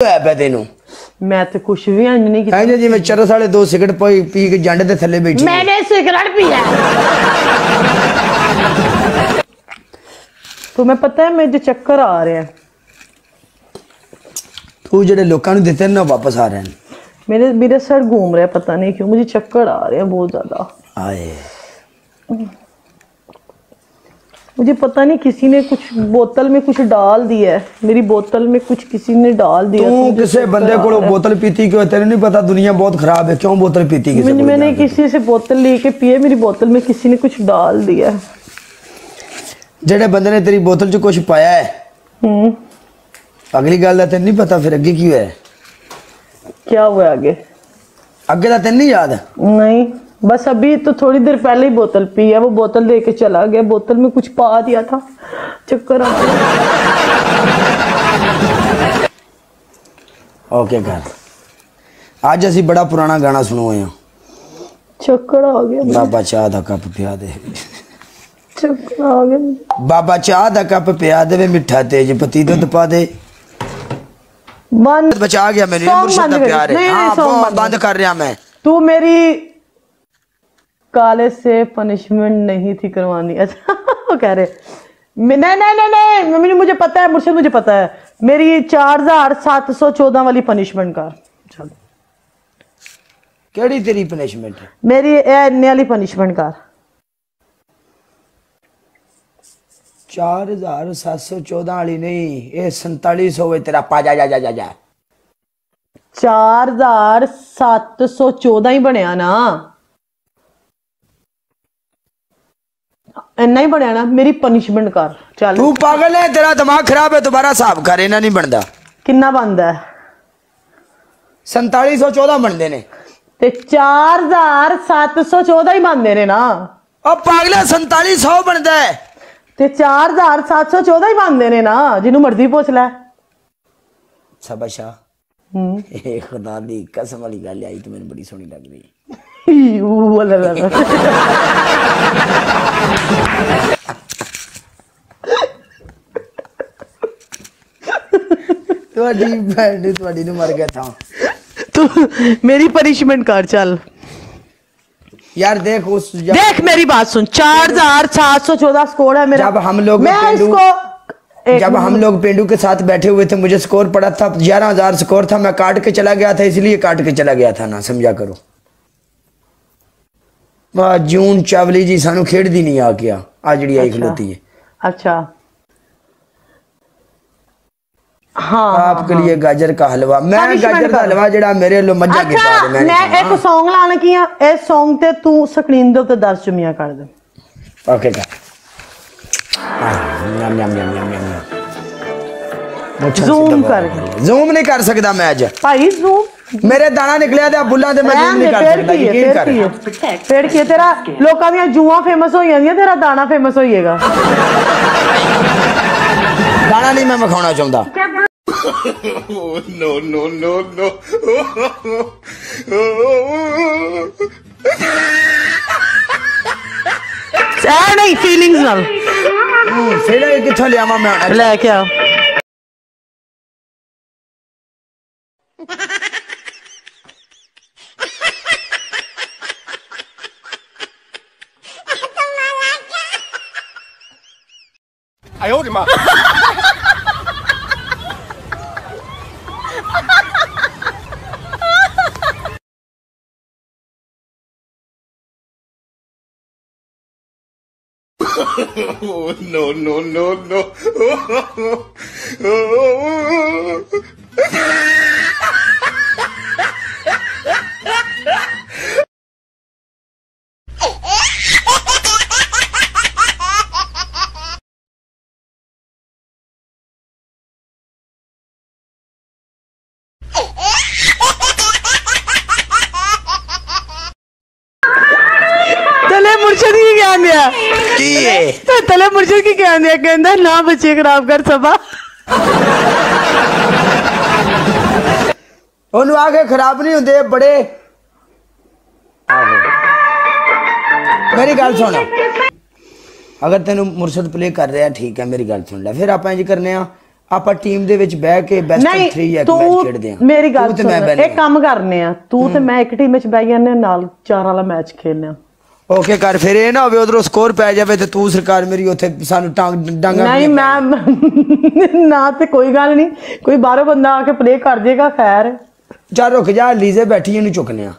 है तेनू मैं तो कुछ भी नहीं किया जी मैं चरस वाले 2 सिगरेट पी के जंड दे थल्ले बैठी मैंने सिगरेट पिया तुम्हें पता है मुझे चक्कर आ रहे हैं तू जेडे लोकां नू दिते ना वापस आ रहे हैं मेरे सर घूम रहे हैं पता नहीं क्यों मुझे चक्कर आ रहे हैं बहुत ज्यादा आए मुझे पता नहीं किसी ने कुछ बोतल में कुछ डाल दिया है मेरी बोतल में कुछ किसी ने डाल दिया तू किसे बंदे को बोतल पीती क्यों तेरे नहीं पता दुनिया बहुत खराब है क्यों बोतल पीती किसी मैंने किसी से बोतल लेके पिए मेरी बोतल में किसी ने कुछ डाल दिया है जेडे बंदे ने तेरी बोतल च कुछ पाया है अगली गल तेन नहीं पता फिर अगे की है क्या हुआ आगे अगे का तेन नहीं याद नहीं बस अभी तो थोड़ी देर पहले ही बोतल पी है वो बोतल लेके चला गया बोतल में कुछ पा दिया था चक्कर आ ओके कर आज असी बड़ा पुराना गाना सुनवाए हैं चक्कर आ गया बाबा चाह दा कप पिया दे चक्कर आ गया बाबा चाह दा कप पिया दे मिठा तेज पत्ती दूध पा दे बंद बचा गया मेरे मुर्शिद दा प्यार है हां बंद कर रहा मैं तू मेरी काले से पनिशमेंट नहीं थी करवानी अच्छा वो कह रहे नहीं मम्मी मुझे पता है मुर्शिद मुझे पता है मेरी 4714 वाली पनिशमेंट का चलो केड़ी तेरी पनिशमेंट है मेरी इन्ने वाली पनिशमेंट का 4714 वाली नहीं ये 4700 है तेरा पा जा 4714 ही बनया ना इन्ना ही बनया ना मेरी पनिशमेंट कर चल तू पागल है तेरा दिमाग खराब है दोबारा हिसाब कर इना नहीं बनता कितना बनता है 4714 बनते ने ते 4714 ही बनते ने ना अब पागल 4700 बनता है ते 4714 ही बनते ने ना जिन्हों मर्जी पूछ लै शाबाशा खुदा दी कसम वाली गल आई तो मैंने बड़ी सोहनी लग रही मर गया था तू मेरी पनिशमेंट कर चल यार देख मेरी बात सुन 4714 स्कोर है मेरा जब हम लोग पेंडू के साथ बैठे हुए थे मुझे स्कोर पड़ा था 11,000 स्कोर था मैं काट के चला गया था इसलिए काट के चला गया था ना समझा करो जून चावली जी सानू खेड़ दी नहीं आ गया आज जड़ी आई खलोती है अच्छा हाँ आपके लिए गाजर का हलवा मैं गाजर का हलवा जड़ा मेरे लो मज्जा के पार मैं एक सॉन्ग लाने की इस सॉन्ग ते तू स्क्रीन दे ऊपर 10 चुमियां कर दे ओके कर जूम नहीं कर सकता मैं आज भाई जूम मेरे दाना निकलिया था बुल्ला ते मैं जूम नहीं कर सकता यकीन कर फिर की तेरा लोकां दी जुआ फेमस हो जांदियां तेरा दाना फेमस होइएगा दाना नहीं मैं मखाना चाहता नो नो नो नो नहीं फीलिंग्स नाल फीलिंग किथों लिया मैं लेके आ आयो रे मां no no no no मुर्शिद की क्या दिया तले मुर्शिद की क्या दिया कहना ना बच्चे खराब कर सबा आगे खराब नहीं होंगे बड़े मेरी गल सुन अगर तेन मुर्शद प्ले कर रहा ठीक है मेरी गल सुन लै फिर आप इंज करने ਆਪਾਂ ਟੀਮ ਦੇ ਵਿੱਚ ਬਹਿ ਕੇ ਬੈਸਟ ਆਫ 3 ਇੱਕ ਮੈਚ ਖੇਡਦੇ ਆ। ਮੇਰੀ ਗੱਲ ਸੁਣ, ਇਹ ਕੰਮ ਕਰਨੇ ਆ, ਤੂੰ ਤੇ ਮੈਂ ਇੱਕ ਟੀਮ ਵਿੱਚ ਬਹਿ ਜਾਂਦੇ ਨਾਲ 4 ਵਾਲਾ ਮੈਚ ਖੇਡਨੇ ਆ। ਓਕੇ ਕਰ, ਫਿਰ ਇਹ ਨਾ ਹੋਵੇ ਉਧਰੋਂ ਸਕੋਰ ਪੈ ਜਾਵੇ ਤੇ ਤੂੰ ਸਰਕਾਰ ਮੇਰੀ ਉੱਥੇ ਸਾਨੂੰ ਡਾਂਗਾ ਨਹੀਂ ਮੈਂ ਨਾ ਤੇ ਕੋਈ ਗੱਲ ਨਹੀਂ, ਕੋਈ ਬਾਹਰੋਂ ਬੰਦਾ ਆ ਕੇ ਪਲੇ ਕਰ ਜਾਏਗਾ। ਖੈਰ ਚੱਲ ਰੁਕ ਜਾ, ਲੀਜ਼ੇ ਬੈਠੀ ਇਹਨੂੰ ਚੁੱਕਨੇ ਆ।